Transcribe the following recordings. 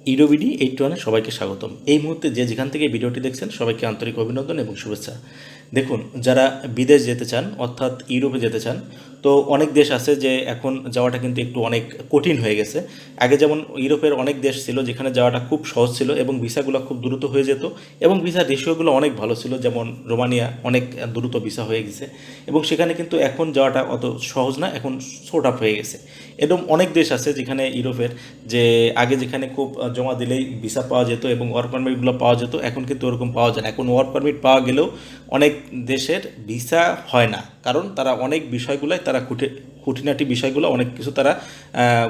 ইউরোবিডি 81-এ সবাইকে স্বাগতম। এই মুহূর্তে যে যেখান থেকে ভিডিওটি দেখছেন সবাইকে আন্তরিক অভিনন্দন এবং শুভেচ্ছা। দেখুন, যারা বিদেশ যেতে চান অর্থাৎ ইউরোপে যেতে চান, তো অনেক দেশ আছে যে এখন যাওয়াটা কিন্তু একটু অনেক কঠিন হয়ে গেছে। আগে যেমন ইউরোপের অনেক দেশ ছিল যেখানে যাওয়াটা খুব সহজ ছিল এবং ভিসাগুলো খুব দ্রুত হয়ে যেত এবং ভিসার রেশিওগুলো অনেক ভালো ছিল, যেমন রোমানিয়া অনেক দ্রুত ভিসা হয়ে গেছে এবং সেখানে কিন্তু এখন যাওয়াটা অত সহজ না, এখন শর্ট আপ হয়ে গেছে। এরকম অনেক দেশ আছে যেখানে ইউরোপের যে আগে যেখানে খুব জমা দিলেই ভিসা পাওয়া যেত এবং ওয়ার্ক পারমিটগুলো পাওয়া যেত, এখন কিন্তু ওরকম পাওয়া যায় না। এখন ওয়ার্ক পারমিট পাওয়া গেলেও অনেক দেশের ভিসা হয় না, কারণ তারা অনেক বিষয়গুলোই তারা খুঁটিনাটি বিষয়গুলো অনেক কিছু তারা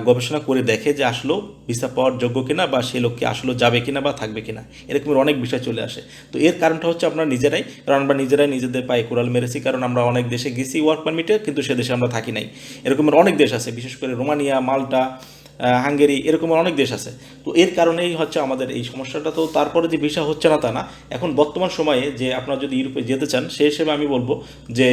গবেষণা করে দেখে যে আসলেও ভিসা পাওয়ার যোগ্য কিনা বা সে লোককে আসলেও যাবে কিনা বা থাকবে কিনা, এরকমের অনেক বিষয় চলে আসে। তো এর কারণটা হচ্ছে আমরা নিজেরাই, কারণ আমরা নিজেরাই নিজেদের পায়ে কোড়াল মেরেছি, কারণ আমরা অনেক দেশে গেছি ওয়ার্ক পারমিটে কিন্তু সে দেশে আমরা থাকি নাই। এরকমের অনেক দেশ আছে, বিশেষ করে রোমানিয়া, মাল্টা, হাঙ্গেরি, এরকমের অনেক দেশ আছে। তো এর কারণেই হচ্ছে আমাদের এই সমস্যাটা। তো তারপরে যে ভিসা হচ্ছে না তা না, এখন বর্তমান সময়ে যে আপনারা যদি ইউরোপে যেতে চান সেই হিসেবে আমি বলবো যে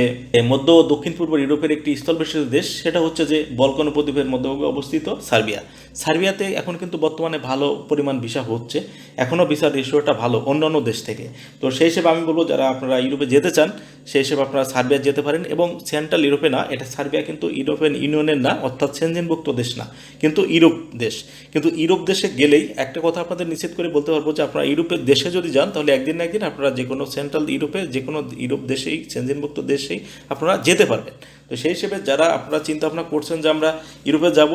মধ্য ও দক্ষিণ পূর্ব ইউরোপের একটি স্থলবেষ্টিত দেশ, সেটা হচ্ছে যে বলকান উপদ্বীপের মধ্যভাগে অবস্থিত সার্বিয়া। সার্বিয়াতে এখন কিন্তু বর্তমানে ভালো পরিমাণ ভিসা হচ্ছে, এখনও ভিসার রেশিওটা ভালো অন্যান্য দেশ থেকে। তো সেই হিসেবে আমি বলবো যারা আপনারা ইউরোপে যেতে চান সেই হিসেবে আপনারা সার্বিয়া যেতে পারেন। এবং সেন্ট্রাল ইউরোপে না, এটা সার্বিয়া কিন্তু ইউরোপিয়ান ইউনিয়নের না, অর্থাৎ সেনজেনভুক্ত দেশ না, কিন্তু ইউরোপ দেশ। কিন্তু ইউরোপ দেশে গেলেই একটা কথা আপনাদের নিশ্চিত করে বলতে পারবো যে আপনারা ইউরোপের দেশে যদি যান তাহলে একদিন না একদিন আপনারা যে কোনো সেন্ট্রাল ইউরোপে যে কোনো ইউরোপ দেশেই, সেনজেনভুক্ত দেশেই আপনারা যেতে পারবেন। তো সেই হিসেবে যারা আপনারা চিন্তা ভাবনা করছেন যে আমরা ইউরোপে যাব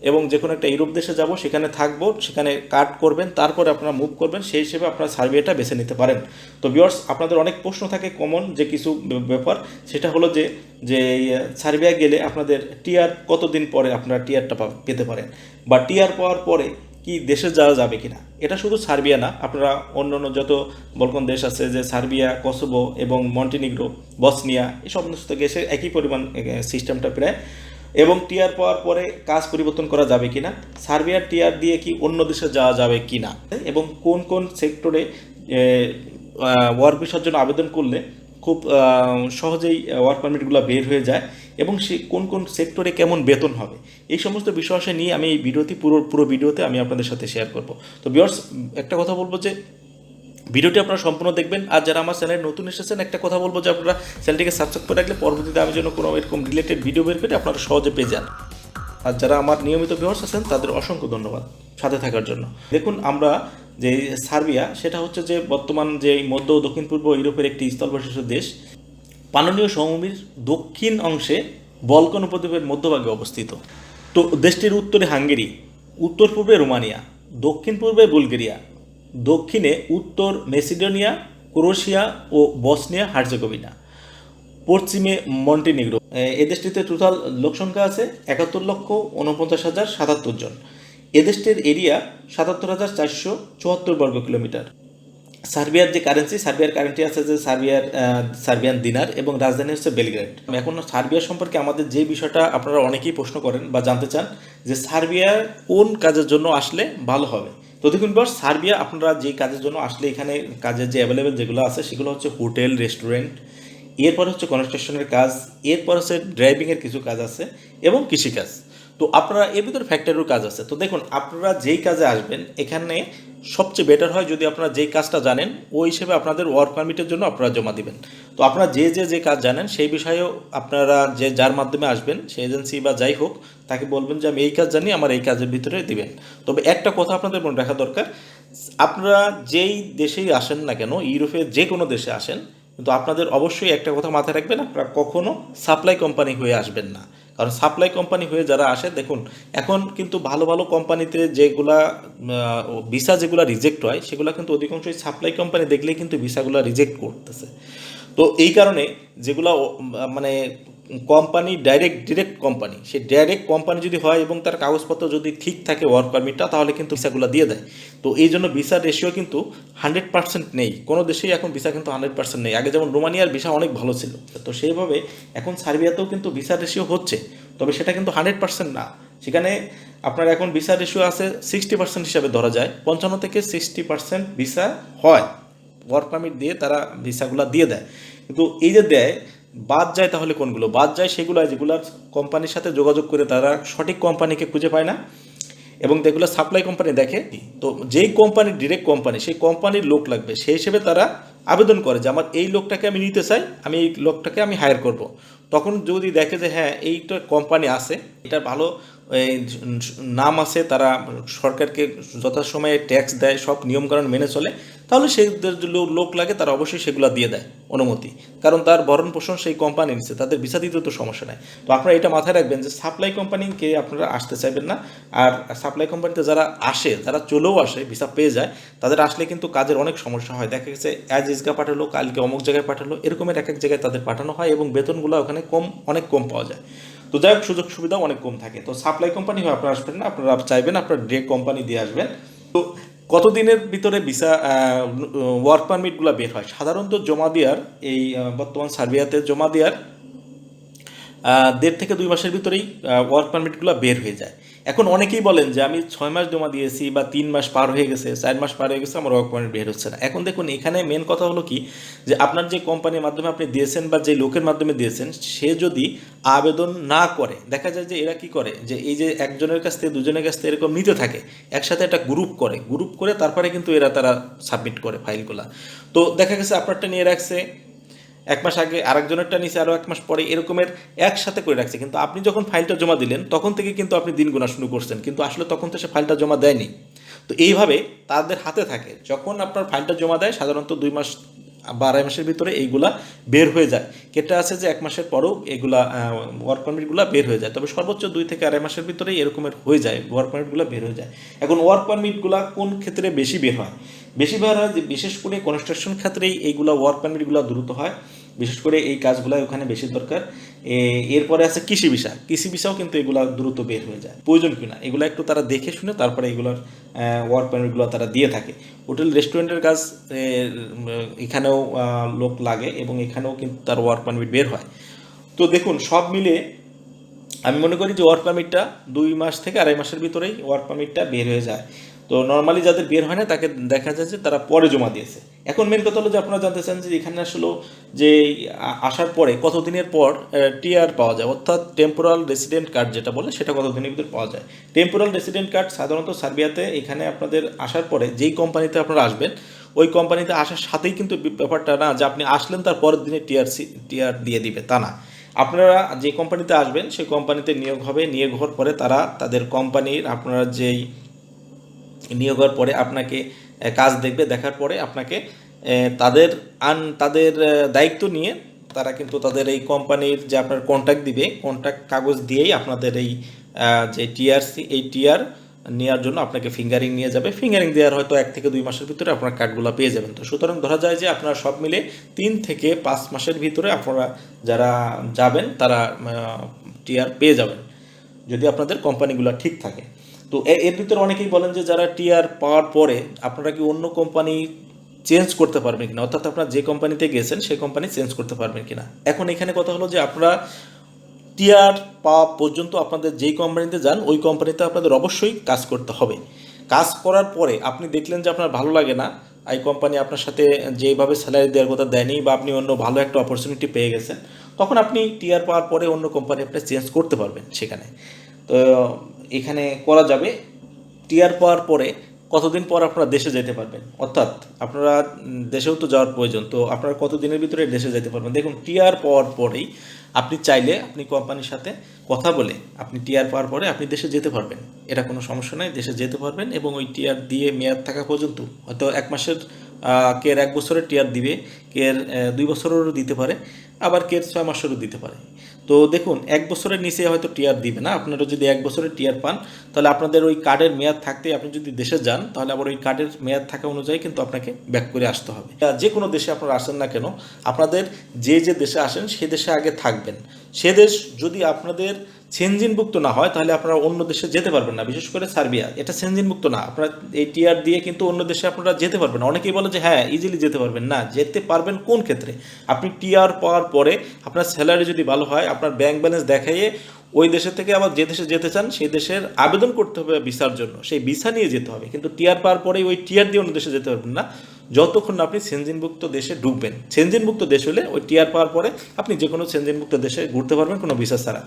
এবং যে কোনো একটা ইউরোপ দেশে যাব, সেখানে থাকবো, সেখানে কাট করবেন, তারপরে আপনারা মুভ করবেন, সেই হিসেবে আপনারা সার্বিয়াটা বেছে নিতে পারেন। তো ভিউয়ার্স, আপনাদের অনেক প্রশ্ন থাকে কমন যে কিছু ব্যাপার, সেটা হলো যে যে সার্বিয়া গেলে আপনাদের টিআর কতদিন পরে আপনারা টিআরটা পেতে পারেন, বা টিআর পাওয়ার পরে কি দেশে যাওয়া যাবে কিনা। এটা শুধু সার্বিয়া না, আপনারা অন্যান্য যত বলকান দেশ আছে, যে সার্বিয়া, কসোভো এবং মন্টিনিগ্রো, বসনিয়া, এই সমস্ত দেশে একই পরিমাণ সিস্টেমটা প্রায়। এবং টিআর পাওয়ার পরে কাজ পরিবর্তন করা যাবে কিনা, সার্বিয়ার টিআর দিয়ে কি অন্য দেশে যাওয়া যাবে কিনা, এবং কোন কোন সেক্টরে ওয়ার্ক ভিসার জন্য আবেদন করলে খুব সহজেই ওয়ার্ক পারমিটগুলো বের হয়ে যায়, এবং সে কোন কোন সেক্টরে কেমন বেতন হবে, এই সমস্ত বিষয় নিয়ে আমি এই ভিডিওতে পুরো ভিডিওতে আমি আপনাদের সাথে শেয়ার করব। তো ভিউয়ার্স, একটা কথা বলবো যে ভিডিওটি আপনারা সম্পূর্ণ দেখবেন। আর যারা আমার চ্যানেলে নতুন এসেছেন, একটা কথা বলবো যে আপনারা চ্যানেলটিকে সাবস্ক্রাইব করে রাখলে পরবর্তীতে আমি যেন কোনো এরকম রিলেটেড ভিডিও বের করি আপনারা সহজে পেয়ে যান। আর যারা আমার নিয়মিত ভিউয়ার্স আছেন তাদের অসংখ্য ধন্যবাদ সাথে থাকার জন্য। দেখুন, আমরা যে সার্বিয়া, সেটা হচ্ছে যে বর্তমান যে মধ্য ও দক্ষিণ পূর্ব ইউরোপের একটি স্থলবেষ্টিত দেশ। পালনীয় সমভূমির দক্ষিণ অংশে বলকান উপদ্বীপের মধ্যভাগে অবস্থিত। তো দেশটির উত্তরে হাঙ্গেরি, উত্তর পূর্বে রোমানিয়া, দক্ষিণ পূর্বে বুলগেরিয়া, দক্ষিণে উত্তর মেসিডোনিয়া, ক্রোয়েশিয়া ও বসনিয়া হার্জেগোভিনা, পশ্চিমে মন্টিনিগ্রো। এ দেশটিতে টোটাল লোকসংখ্যা আছে 71,49,077 জন। এ দেশটির এরিয়া 77,474 বর্গ কিলোমিটার। সার্বিয়ার যে কারেন্সি, সার্বিয়ার কারেন্সি আছে যে সার্বিয়ান দিনার, এবং রাজধানী হচ্ছে বেলগ্রেড। এখন সার্বিয়া সম্পর্কে আমাদের যে বিষয়টা আপনারা অনেকেই প্রশ্ন করেন বা জানতে চান যে সার্বিয়া কোন কাজের জন্য আসলে ভালো হবে। তো দেখুন বস, সার্বিয়া আপনারা যে কাজের জন্য আসলে, এখানে কাজের যে অ্যাভেলেবেল যেগুলো আছে সেগুলো হচ্ছে হোটেল, রেস্টুরেন্ট, এরপর হচ্ছে কনস্ট্রাকশনের কাজ, এরপর হচ্ছে ড্রাইভিংয়ের কিছু কাজ আছে এবং কৃষিকাজ। তো আপনারা এর ভিতরে ফ্যাক্টরির কাজ আছে। তো দেখুন, আপনারা যেই কাজে আসবেন এখানে সবচেয়ে বেটার হয় যদি আপনারা যেই কাজটা জানেন ওই হিসেবে আপনাদের ওয়ার্ক পারমিটের জন্য আপনারা জমা দিবেন। তো আপনারা যে কাজ জানেন সেই বিষয়েও আপনারা যার মাধ্যমে আসবেন, সেই এজেন্সি বা যাই হোক, তাকে বলবেন যে আমি এই কাজ জানি, আমার এই কাজের ভিতরে দিবেন। তবে একটা কথা আপনাদের মনে রাখা দরকার, আপনারা যেই দেশেই আসেন না কেন, ইউরোপের যে কোনো দেশে আসেন, কিন্তু আপনাদের অবশ্যই একটা কথা মাথায় রাখবেন, আপনারা কখনো সাপ্লাই কোম্পানি হয়ে আসবেন না। কারণ সাপ্লাই কোম্পানি হয়ে যারা আসে, দেখুন এখন কিন্তু ভালো ভালো কোম্পানিতে যেগুলা ভিসা যেগুলো রিজেক্ট হয়, সেগুলো কিন্তু অধিকাংশই সাপ্লাই কোম্পানি দেখলেই কিন্তু ভিসাগুলো রিজেক্ট করতেছে। তো এই কারণে যেগুলো মানে কোম্পানি ডিরেক্ট কোম্পানি, সেই ডাইরেক্ট কোম্পানি যদি হয় এবং তার কাগজপত্র যদি ঠিক থাকে ওয়ার্ক পারমিটটা, তাহলে কিন্তু ভিসাগুলো দিয়ে দেয়। তো এই জন্য ভিসার রেশিও কিন্তু 100% নেই, কোনো দেশেই এখন ভিসা কিন্তু 100% নেই। আগে যেমন রোমানিয়ার ভিসা অনেক ভালো ছিল, তো সেইভাবে এখন সার্বিয়াতেও কিন্তু ভিসার রেশিও হচ্ছে, তবে সেটা কিন্তু 100% না। সেখানে আপনার এখন ভিসা রেশিও আছে 60% হিসাবে ধরা যায়, 55 থেকে 60% ভিসা হয় ওয়ার্ক পারমিট দিয়ে, তারা ভিসাগুলো দিয়ে দেয়। কিন্তু এই যে দেয়, বাদ যায় তাহলে কোনগুলো বাদ যায়, সেগুলো যেগুলো কোম্পানির সাথে যোগাযোগ করে তারা সঠিক কোম্পানিকে খুঁজে পায় না, এবং যেগুলো সাপ্লাই কোম্পানি দেখে, তো যেই কোম্পানি ডিরেক্ট কোম্পানি, সেই কোম্পানির লোক লাগবে, সেই হিসেবে তারা আবেদন করে যে আমার এই লোকটাকে আমি নিতে চাই, আমি এই লোকটাকে আমি হায়ার করব। তখন যদি দেখে যে হ্যাঁ এইটা কোম্পানি আছে, এটা ভালো এই নাম আছে, তারা সরকারকে যথাসময়ে ট্যাক্স দেয়, সব নিয়মকানুন মেনে চলে, তাহলে সেই লোক লাগে তারা অবশ্যই সেগুলো দিয়ে দেয় অনুমতি, কারণ তার ভরণ পোষণ সেই কোম্পানি নিচ্ছে, তাদের ভিসা দিতে তো সমস্যা নাই। তো আপনারা এটা মাথায় রাখবেন যে সাপ্লাই কোম্পানিকে আপনারা আসতে চাইবেন না। আর সাপ্লাই কোম্পানিতে যারা আসে, যারা চলেও আসে, ভিসা পেয়ে যায়, তাদের আসলে কিন্তু কাজের অনেক সমস্যা হয়। দেখা গেছে আজ ইজগা পাঠালো, কালকে অমুক জায়গায় পাঠালো, এরকমের এক এক জায়গায় তাদের পাঠানো হয় এবং বেতনগুলো ওখানে অনেক কম পাওয়া যায়। তো যাই হোক, সুযোগ সুবিধাও অনেক কম থাকে। তো সাপ্লাই কোম্পানি হয়ে আপনারা আসবেন না, আপনারা চাইবেন আপনার ডিরেক্ট কোম্পানি দিয়ে আসবেন। তো কতদিনের ভিতরে ভিসা ওয়ার্ক পারমিটগুলো বের হয়? সাধারণত জমা দেওয়ার এই বর্তমান সার্বিয়াতে জমা দেওয়ার 1.5 থেকে 2 মাসের ভিতরেই ওয়ার্ক পারমিটগুলো বের হয়ে যায়। এখন অনেকেই বলেন যে আমি 6 মাস জমা দিয়েছি বা 3 মাস পার হয়ে গেছে, 4 মাস পার হয়ে গেছে, আমার ওয়ার্ক পারমিট বের হচ্ছে না। এখন দেখুন, এখানে মেন কথা হলো কি, যে আপনার যে কোম্পানির মাধ্যমে আপনি দিয়েছেন বা যে লোকের মাধ্যমে দিয়েছেন, সে যদি আবেদন না করে, দেখা যায় যে এরা কি করে, যে এই যে একজনের কাছ থেকে দুজনের কাছ থেকে এরকম নিতে থাকে, একসাথে একটা গ্রুপ করে তারপরে কিন্তু তারা সাবমিট করে ফাইলগুলা। তো দেখা গেছে আপনারটা নিয়ে রাখছে 1 মাস আগে, আরেকজনেরটা নিচে আরও 1 মাস পরে, এরকমের একসাথে করে রাখছে। কিন্তু আপনি যখন ফাইলটা জমা দিলেন তখন থেকে কিন্তু আপনি দিন গোনা শুরু করছেন, কিন্তু আসলে তখন তো সে ফাইলটা জমা দেয়নি। তো এইভাবে তাদের হাতে থাকে, যখন আপনার ফাইলটা জমা দেয় সাধারণত 2 মাস বা 2.5 মাসের ভিতরে এইগুলা বের হয়ে যায়। কেটে আছে যে 1 মাসের পরেও এগুলা ওয়ার্ক পারমিটগুলো বের হয়ে যায়, তবে সর্বোচ্চ 2 থেকে 2.5 মাসের ভিতরেই এরকমের হয়ে যায়, ওয়ার্ক পারমিটগুলো বের হয়ে যায়। এখন ওয়ার্ক পারমিটগুলো কোন ক্ষেত্রে বেশি বের হয়? বেশি বের হয় যে বিশেষ করে কনস্ট্রাকশন ক্ষেত্রেই এইগুলো ওয়ার্ক পারমিটগুলো দ্রুত হয়, বিশেষ করে এই কাজগুলো ওখানে বেশি দরকার। এরপরে আছে কৃষি ভিসাও কিন্তু এগুলো দ্রুত বের হয়ে যায়। প্রয়োজন কিনা এগুলো একটু তারা দেখে শুনে তারপরে এগুলোর ওয়ার্ক পারমিটগুলো তারা দিয়ে থাকে। হোটেল রেস্টুরেন্টের কাজ এখানেও লোক লাগে এবং এখানেও কিন্তু তার ওয়ার্ক পারমিট বের হয়। তো দেখুন, সব মিলে আমি মনে করি যে ওয়ার্ক পারমিটটা 2 মাস থেকে 2.5 মাসের ভিতরেই ওয়ার্ক পারমিটটা বের হয়ে যায়। তো নর্মালি যাদের বের হয় না তাকে দেখা যায় যে তারা পরে জমা দিয়েছে। এখন মেন কথা হলো যে আপনারা জানতে চান যে এখানে আসলে যে আসার পরে কতদিনের পর টিআর পাওয়া যায়, অর্থাৎ টেম্পোরাল রেসিডেন্ট কার্ড যেটা বলে, সেটা কতদিনের ভিতরে পাওয়া যায়। টেম্পোরাল রেসিডেন্ট কার্ড সাধারণত সার্বিয়াতে এখানে আপনাদের আসার পরে যেই কোম্পানিতে আপনারা আসবেন, ওই কোম্পানিতে আসার সাথেই কিন্তু ব্যাপারটা না যে আপনি আসলেন তার পরের দিনে টিআর দিয়ে দিবে, তা না। আপনারা যে কোম্পানিতে আসবেন সেই কোম্পানিতে নিয়োগ হবে, নিয়োগ হওয়ার পরে তারা তাদের কোম্পানির আপনারা যেই নিয়োগ হওয়ার পরে আপনাকে কাজ দেখবে, দেখার পরে আপনাকে তাদের দায়িত্ব নিয়ে তারা কিন্তু তাদের এই কোম্পানির যে আপনার কন্ট্যাক্ট দিবে, কন্ট্যাক্ট কাগজ দিয়েই আপনাদের এই যে টিআরসি, এই টিআর নেওয়ার জন্য আপনাকে ফিঙ্গারিং নিয়ে যাবে। ফিঙ্গারিং দেওয়ার হয়তো 1 থেকে 2 মাসের ভিতরে আপনার কার্ডগুলো পেয়ে যাবেন। তো সুতরাং ধরা যায় যে আপনারা সব মিলে 3 থেকে 5 মাসের ভিতরে আপনারা যারা যাবেন তারা টিআর পেয়ে যাবেন, যদি আপনাদের কোম্পানিগুলো ঠিক থাকে। তো এর ভিতরে অনেকেই বলেন যে যারা টিআর পাওয়ার পরে আপনারা কি অন্য কোম্পানি চেঞ্জ করতে পারবেন কিনা, অর্থাৎ আপনারা যে কোম্পানিতে গেছেন সেই কোম্পানি চেঞ্জ করতে পারবেন কিনা। এখন এখানে কথা হলো যে আপনারা টিআর পাওয়া পর্যন্ত আপনাদের যেই কোম্পানিতে যান ওই কোম্পানিতে আপনাদের অবশ্যই কাজ করতে হবে। কাজ করার পরে আপনি দেখলেন যে আপনার ভালো লাগে না, এই কোম্পানি আপনার সাথে যেভাবে স্যালারি দেওয়ার কথা দেয়নি বা আপনি অন্য ভালো একটা অপরচুনিটি পেয়ে গেছেন, তখন আপনি টিআর পাওয়ার পরে অন্য কোম্পানি আপনি চেঞ্জ করতে পারবেন সেখানে। তো এখানে করা যাবে। টিআর পাওয়ার পরে কতদিন পর আপনারা দেশে যেতে পারবেন, অর্থাৎ আপনারা দেশেও তো যাওয়ার প্রয়োজন, তো আপনারা কতদিনের ভিতরে দেশে যেতে পারবেন। দেখুন, টিআর পাওয়ার পরেই আপনি চাইলে আপনি কোম্পানির সাথে কথা বলে আপনি টিআর পাওয়ার পরে আপনি দেশে যেতে পারবেন, এটা কোনো সমস্যা নাই, দেশে যেতে পারবেন। এবং ওই টিআর দিয়ে মেয়াদ থাকা পর্যন্ত হয়তো 1 মাসের, কের 1 বছরের টিআর দিবে, কের 2 বছরেরও দিতে পারে, আবার কের 6 মাসেরও দিতে পারে। তো দেখুন, 1 বছরের নিচে হয়তো টিআর দিবে না। আপনারা যদি 1 বছরের টিআর পান, তাহলে আপনাদের ওই কার্ডের মেয়াদ থাকতে আপনি যদি দেশে যান, তাহলে আবার ওই কার্ডের মেয়াদ থাকা অনুযায়ী কিন্তু আপনাকে ব্যাক করে আসতে হবে। যে কোনো দেশে আপনারা আসেন না কেন, আপনাদের যে দেশে আসেন সে দেশে আগে থাকবেন। সে দেশ যদি আপনাদের সেনজিনভুক্ত না হয় তাহলে আপনারা অন্য দেশে যেতে পারবেন না। বিশেষ করে সার্বিয়া, এটা সেনজিনভুক্ত না। আপনারা এই টিআর দিয়ে কিন্তু অন্য দেশে আপনারা যেতে পারবেন না। অনেকেই বলে যে হ্যাঁ ইজিলি যেতে পারবেন, না, যেতে পারবেন কোন ক্ষেত্রে? আপনি টিআর পাওয়ার পরে আপনার স্যালারি যদি ভালো হয়, আপনার ব্যাংক ব্যালেন্স দেখাইয়ে ওই দেশে থেকে আবার যে দেশে যেতে চান সেই দেশের আবেদন করতে হবে ভিসার জন্য, সেই ভিসা নিয়ে যেতে হবে। কিন্তু টিআর পাওয়ার পরেই ওই টিআর দিয়ে অন্য দেশে যেতে পারবেন না যতক্ষণ না আপনি সেনজিনভুক্ত দেশে ঢুকবেন। সেনজিনভুক্ত দেশ হলে ওই টিআর পাওয়ার পরে আপনি যে কোনো সেনজিনভুক্ত দেশে ঘুরতে পারবেন কোনো ভিসা ছাড়া।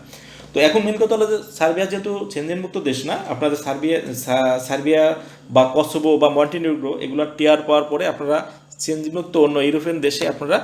তো এখন মেন কথা হলো যে সার্বিয়া যেহেতু সেনজেনমুক্ত দেশ না, আপনাদের সার্বিয়া বা কসোভো বা মন্টিনিগ্রো এগুলো টিআর পাওয়ার পরে আপনারা সেনজেনমুক্ত অন্য ইউরোপিয়ান দেশে আপনারা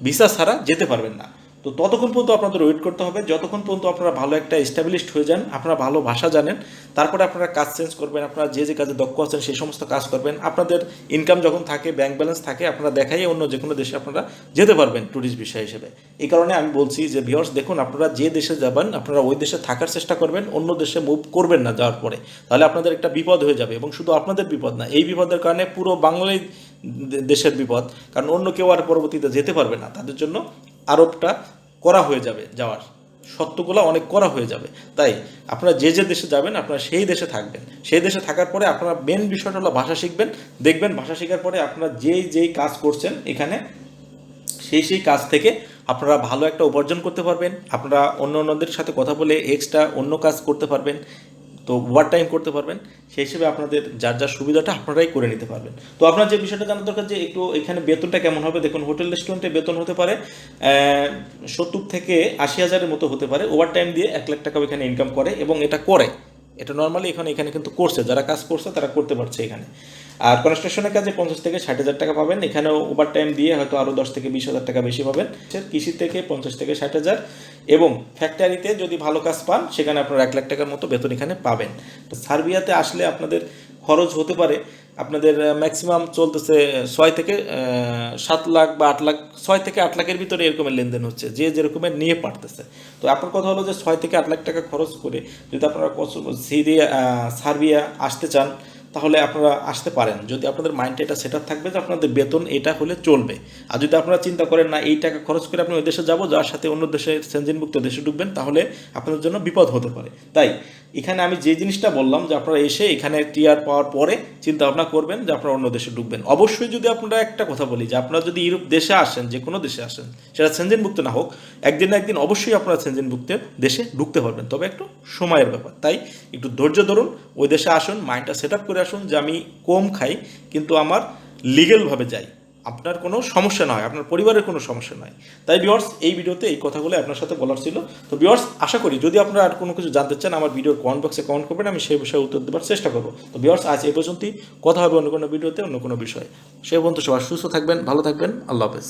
ভিসা ছাড়া যেতে পারবেন না। তো ততক্ষণ পর্যন্ত আপনাদের ওয়েট করতে হবে, যতক্ষণ পর্যন্ত আপনারা ভালো একটা এস্টাবলিশড হয়ে যান, আপনারা ভালো ভাষা জানেন, তারপরে আপনারা কাজ চেঞ্জ করবেন, আপনারা যে যে কাজে দক্ষ আছেন সেই সমস্ত কাজ করবেন, আপনাদের ইনকাম যখন থাকে, ব্যাংক ব্যালেন্স থাকে, আপনারা দেখাই অন্য যে কোনো দেশে আপনারা যেতে পারবেন ট্যুরিস্ট বিষয় হিসেবে। এই কারণে আমি বলছি যে ভিউয়ার্স দেখুন, আপনারা যে দেশে যাবেন আপনারা ওই দেশে থাকার চেষ্টা করবেন, অন্য দেশে মুভ করবেন না যাওয়ার পরে, তাহলে আপনাদের একটা বিপদ হয়ে যাবে। এবং শুধু আপনাদের বিপদ না, এই বিপদের কারণে পুরো বাংলায় দেশের বিপদ, কারণ অন্য কেউ আর পরবর্তীতে যেতে পারবে না, তাদের জন্য আরোপটা করা হয়ে যাবে, যাওয়ার সত্যগুলো অনেক করা হয়ে যাবে। তাই আপনারা যে যে দেশে যাবেন আপনারা সেই দেশে থাকবেন, সেই দেশে থাকার পরে আপনারা মেন বিষয়টা হলো ভাষা শিখবেন। দেখবেন ভাষা শেখার পরে আপনারা যেই কাজ করছেন এখানে সেই কাজ থেকে আপনারা ভালো একটা উপার্জন করতে পারবেন, আপনারা অন্যদের সাথে কথা বলে এক্সট্রা অন্য কাজ করতে পারবেন, তো ওভার টাইম করতে পারবেন। সেই হিসেবে আপনাদের যার যার সুবিধাটা আপনারাই করে নিতে পারবেন। তো আপনার যে বিষয়টা জানার দরকার যে একটু এখানে বেতনটা কেমন হবে, দেখুন হোটেল রেস্টুরেন্টে বেতন হতে পারে 70 থেকে 80,000-এর মতো হতে পারে। ওভার টাইম দিয়ে 1 লাখ টাকাও এখানে ইনকাম করে, এবং এটা নর্মালি এখানে কিন্তু করছে, যারা কাজ করছে তারা করতে পারছে এখানে। আর কনস্ট্রাকশনের কাজে 50 থেকে 60,000 টাকা পাবেন, এখানেও ওভার টাইম দিয়ে হয়তো আরও 10 থেকে 20,000 টাকা বেশি পাবেন। কৃষি থেকে 50 থেকে 60,000, এবং ফ্যাক্টরিতে যদি ভালো কাজ পান সেখানে আপনারা 1 লাখ টাকার মতো বেতন এখানে পাবেন। তো সার্বিয়াতে আসলে আপনাদের খরচ হতে পারে, আপনাদের ম্যাক্সিমাম চলতেছে 6 থেকে 7 লাখ বা 8 লাখ, 6 থেকে 8 লাখের ভিতরে এরকমের লেনদেন হচ্ছে, যে যেরকমের নিয়ে পারতেছে। তো আপনার কথা হলো যে 6 থেকে 8 লাখ টাকা খরচ করে যদি আপনারা সার্বিয়া আসতে চান তাহলে আপনারা আসতে পারেন, যদি আপনাদের মাইন্ডে এটা সেট আপ থাকবে যে আপনাদের বেতন এটা হলে চলবে। আর যদি আপনারা চিন্তা করেন না এই টাকা খরচ করে আপনি ওই দেশে যাবো, যার সাথে অন্য দেশে সেনজেনভুক্ত দেশে ঢুকবেন, তাহলে আপনাদের জন্য বিপদ হতে পারে। তাই এখানে আমি যে জিনিসটা বললাম যে আপনারা এসে এখানে টিআর পাওয়ার পরে চিন্তা ভাবনা করবেন যে আপনারা অন্য দেশে ঢুকবেন। অবশ্যই যদি আপনারা একটা কথা বলি যে আপনারা যদি ইউরোপ দেশে আসেন, যে কোনো দেশে আসেন, সেটা সেনজেনভুক্ত না হোক, একদিন না একদিন অবশ্যই আপনারা সেনজেনভুক্ত দেশে ঢুকতে পারবেন, তবে একটু সময়ের ব্যাপার। তাই একটু ধৈর্য ধরুন, ওই দেশে আসুন, মাইন্ডটা সেট আপ করে আসুন যে আমি কম খাই কিন্তু আমার লিগ্যালভাবে যাই, আপনার কোনো সমস্যা না হয়, আপনার পরিবারের কোনো সমস্যা নয়। তাই ভিউয়ার্স এই ভিডিওতে এই কথাগুলো আপনার সাথে বলার ছিল। তো ভিউয়ার্স আশা করি যদি আপনারা আর কোনো কিছু জানতে চান আমার ভিডিওর কমেন্ট বক্সে কমেন্ট করবেন, আমি সেই বিষয়ে উত্তর দেওয়ার চেষ্টা করবো। তো ভিউয়ার্স আজ এই পর্যন্তই, কথা হবে অন্য কোনো ভিডিওতে অন্য কোনো বিষয়ে। সে পর্যন্ত সবাই সুস্থ থাকবেন, ভালো থাকবেন, আল্লাহ হাফেজ।